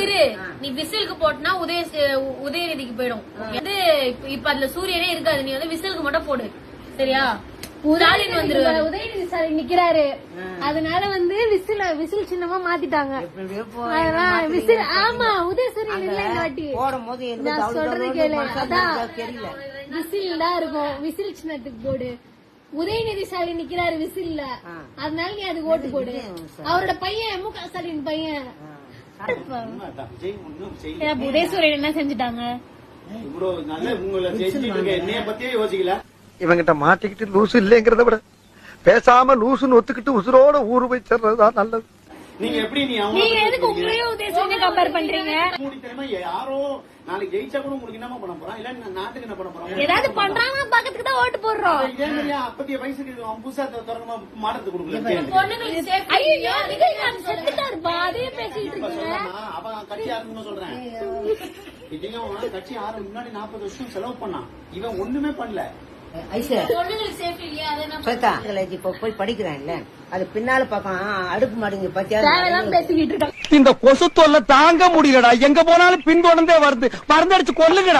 இரு நீ விசிலுக்கு போட்டுனா உதயநிதிக்கு போயிடும். வந்து இப்ப அதுல சூரியனே இருக்காது. நீ வந்து விசிலுக்கு மட்டும் போடு சரியா? உதயநிதி ஸ்டாலின் நிக்கிறாரு, அதனால வந்து விசில் சின்னமா மாத்திட்டாங்க. விசில் ஆமா உதயசூரியன் இல்ல இந்த வாட்டி நான் சொல்றது கேளு. அதான் விசில் தான் இருக்கும். விசில் சின்னத்துக்கு போடு. உதயநிதி ஸ்டாலின் நிக்கிறாரு விசில்ல, அதனால நீ அதுக்கு ஓட்டு போடு. அவரோட பையன் மு க ஸ்டாலின் பையன். உதயசூரியன் என்ன செஞ்சுட்டாங்க? இவங்கிட்ட மாட்டிக்கிட்டு லூசு இல்லைங்கிறத விட பேசாம லூசுன்னு ஒத்துக்கிட்டு உசுரோட ஊரு போய் சேர்றதுதான் நல்லது. நீங்க எப்படி நீங்க எதுக்கு உங்களையும் உதயசூரியனை கம்பேர் பண்றீங்க? யாரோ நாளைக்கு ஜெயிச்சா கூட உங்களுக்கு என்ன பண்ண போறோம்? இல்ல நாட்டுக்கு என்ன பண்ண போறோம்? ஏதாவது பண்றாங்க பாக்கிறதுக்கு தான் ஓட்டு போடுறோம். இதே மாதிரி அப்பத்திய வயசுக்கு புதுசா தொடர்ந்து மாடத்துக்கு கொடுக்கல. அதே பேசிட்டு இருக்கீங்க. அவன் கட்சி ஆரம்பிக்கணும்னு சொல்றேன். கட்சி ஆரம்பி முன்னாடி 40 வருஷம் செலவு பண்ணான். இவன் ஒண்ணுமே பண்ணல. இப்ப போய் படிக்கிறேன்ல, அது பின்னால பக்கம் அடுப்பு மாடுங்க பத்தியா பேசிக்கிட்டு இருக்காங்க. இந்த கொசு தொல்லை தாங்க முடியலடா. எங்க போனாலும் பின் தொடர்ந்தே வருது. மருந்தடிச்சு கொல்லுங்கடா.